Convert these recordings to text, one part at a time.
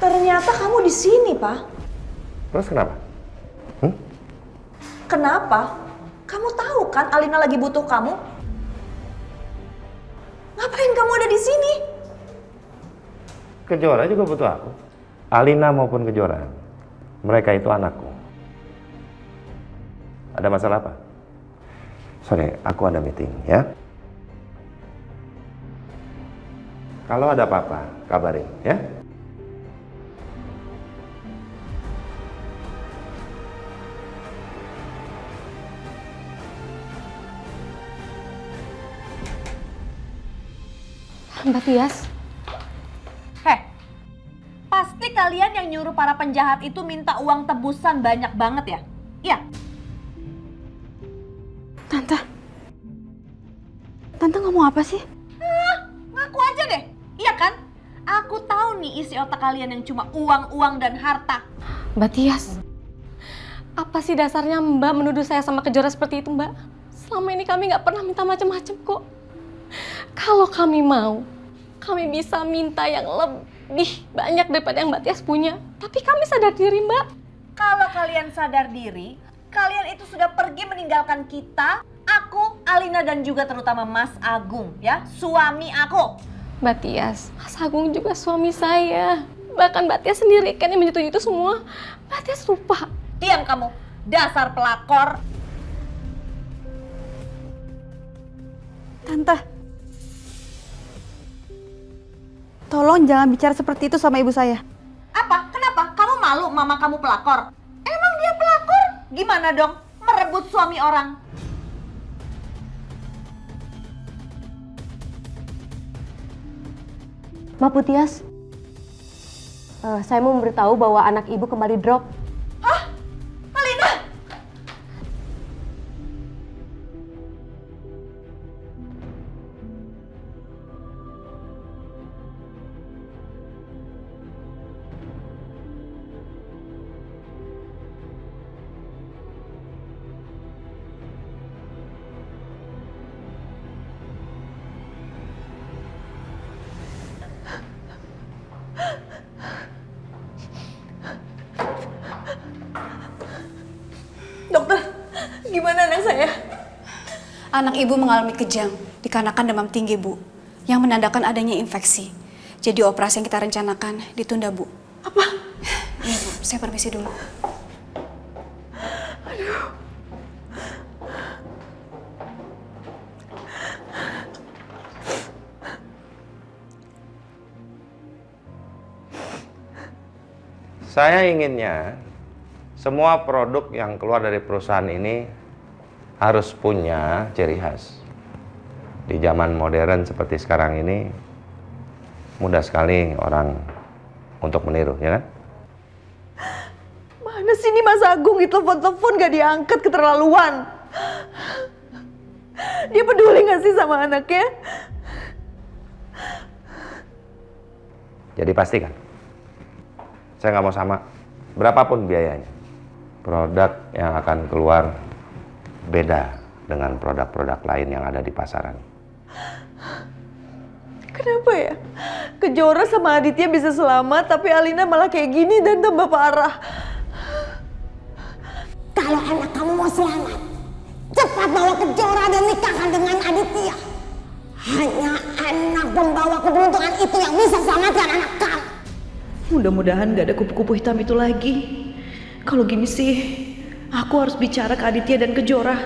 Ternyata kamu di sini, Pak. Terus kenapa? Kenapa? Kamu tahu kan Alina lagi butuh kamu? Ngapain kamu ada di sini? Kejora juga butuh aku. Alina maupun Kejora, mereka itu anakku. Ada masalah apa? Sorry, aku ada meeting ya. Kalau ada apa-apa, kabarin ya. Mbak Tias. Pasti kalian yang nyuruh para penjahat itu minta uang tebusan banyak banget ya? Iya. Tante ngomong apa sih? Ngaku aja deh. Iya kan? Aku tahu nih isi otak kalian yang cuma uang dan harta. Mbak Tias. Apa sih dasarnya Mbak menuduh saya sama Kejora seperti itu, Mbak? Selama ini kami nggak pernah minta macam-macam kok. Kalau kami mau, kami bisa minta yang lebih banyak daripada yang Mbak Tias punya. Tapi kami sadar diri, Mbak. Kalau kalian sadar diri, kalian itu sudah pergi meninggalkan kita, aku, Alina dan juga terutama Mas Agung ya, suami aku. Mbak Tias, Mas Agung juga suami saya. Bahkan Mbak Tias sendiri kan yang menyetujui itu semua. Mbak Tias lupa. Diam kamu, dasar pelakor. Tante, tolong jangan bicara seperti itu sama ibu saya. Apa? Kenapa? Kamu malu mama kamu pelakor? Emang dia pelakor? Gimana dong? Merebut suami orang. Mbak Putias, saya mau memberitahu bahwa anak ibu kembali drop. Hah? Alina? Dokter, gimana anak saya? Anak ibu mengalami kejang dikarenakan demam tinggi, Bu, yang menandakan adanya infeksi. Jadi operasi yang kita rencanakan ditunda, Bu. Apa? Iya, Bu. Saya permisi dulu. Saya inginnya semua produk yang keluar dari perusahaan ini harus punya ciri khas. Di zaman modern seperti sekarang ini, mudah sekali orang untuk meniru, ya kan? Mana sih ini Mas Agung? Telepon-telepon gak diangkat, keterlaluan. Dia peduli gak sih sama anaknya? Jadi pastikan, saya nggak mau sama berapapun biayanya. Produk yang akan keluar beda dengan produk-produk lain yang ada di pasaran. Kenapa ya? Kejora sama Aditya bisa selamat, tapi Alina malah kayak gini dan tambah parah. Kalau anak kamu mau selamat, cepat bawa Kejora dan nikahkan dengan Aditya. Hanya anak pembawa keberuntungan itu yang bisa selamatkan anak kamu. Mudah-mudahan gak ada kupu-kupu hitam itu lagi. Kalau gini sih, aku harus bicara ke Aditya dan Kejora.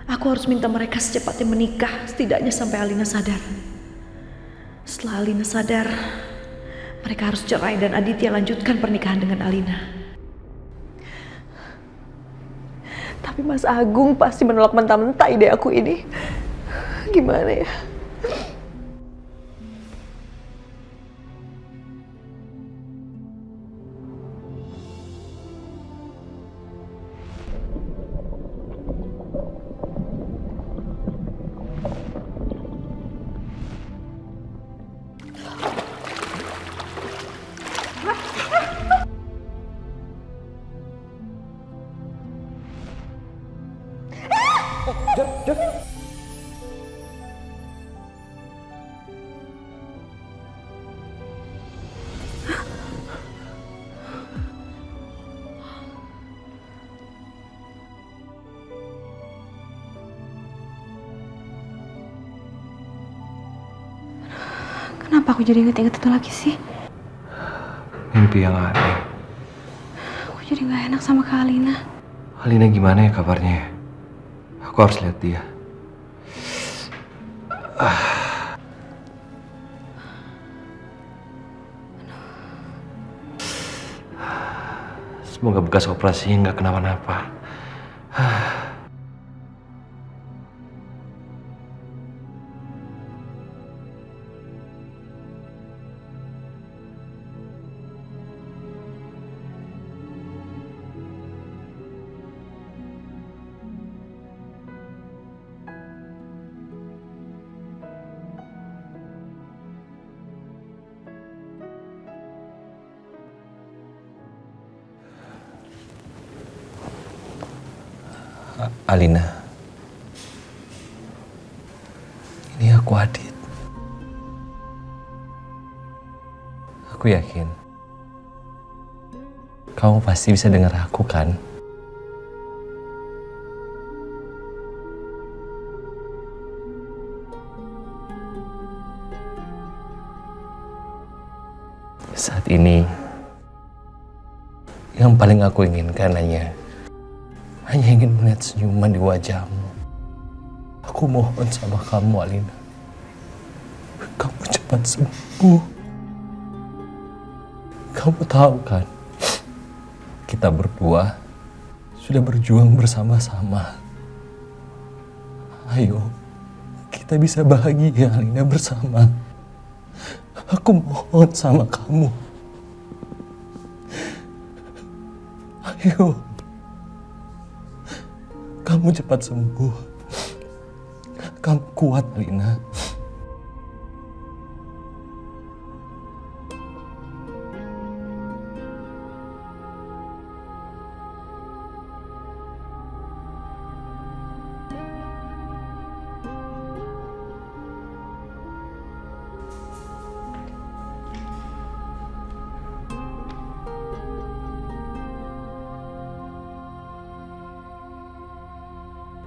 Aku harus minta mereka secepatnya menikah, setidaknya sampai Alina sadar. Setelah Alina sadar, mereka harus cerai dan Aditya lanjutkan pernikahan dengan Alina. Tapi Mas Agung pasti menolak mentah-mentah ide aku ini. Gimana ya? Kenapa aku jadi inget-inget itu lagi sih? Mimpi yang aneh. Aku jadi gak enak sama Kak Alina. Alina gimana ya kabarnya? Aku harus lihat dia. Semoga bekas operasinya nggak kenapa-napa. Alina, ini aku Adit. Aku yakin kamu pasti bisa dengar aku kan? Saat ini yang paling aku inginkan hanya ingin melihat senyuman di wajahmu. Aku mohon sama kamu, Alina. Kamu cepat sembuh. Kamu tahu kan, kita berdua sudah berjuang bersama-sama. Ayo, kita bisa bahagia, Alina, bersama. Aku mohon sama kamu. Ayo. Kamu cepat sembuh. Kamu kuat, Alina.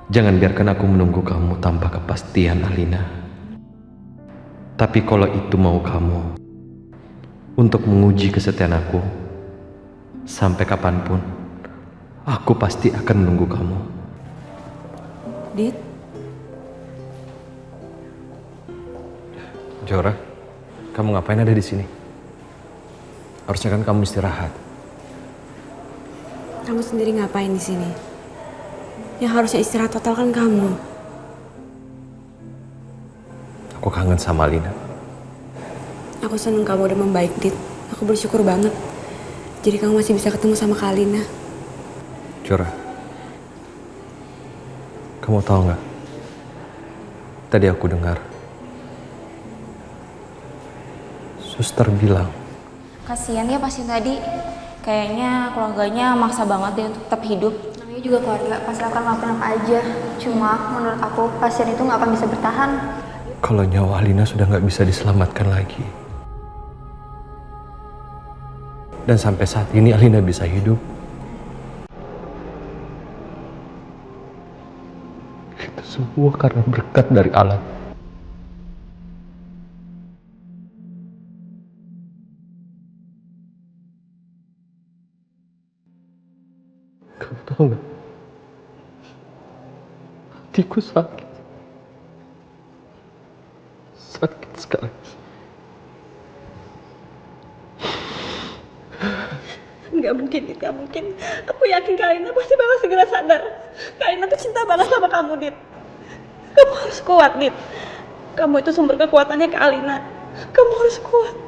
Jangan biarkan aku menunggu kamu tanpa kepastian, Alina. Tapi kalau itu mau kamu, untuk menguji kesetiaan aku, sampai kapanpun, aku pasti akan menunggu kamu. Dit, Jora, kamu ngapain ada di sini? Harusnya kan kamu istirahat. kamu sendiri ngapain di sini? Yang harusnya istirahat total kan kamu. Aku kangen sama Alina. Aku seneng kamu udah membaik, Dit. Aku bersyukur banget. Jadi kamu masih bisa ketemu sama Kak Alina. Jora, kamu tahu nggak? Tadi aku dengar suster bilang Kasihan ya pasien tadi. Kayaknya keluarganya maksa banget dia untuk tetap hidup. Namanya juga keluarga, pasti akan ngelakuin apa aja. Cuma menurut aku pasien itu nggak akan bisa bertahan. kalau nyawa Alina sudah nggak bisa diselamatkan lagi. Dan sampai saat ini Alina bisa hidup. Itu semua karena berkat dari Allah. Kamu tahu nggak? Hatiku sakit. Sakit sekali. Nggak mungkin, nggak mungkin. Aku yakin Kak Alina pasti bakal segera sadar. Kak Alina tuh cinta banget sama kamu, Dit. Kamu harus kuat, Dit. Kamu itu sumber kekuatannya Kak Alina. Kamu harus kuat.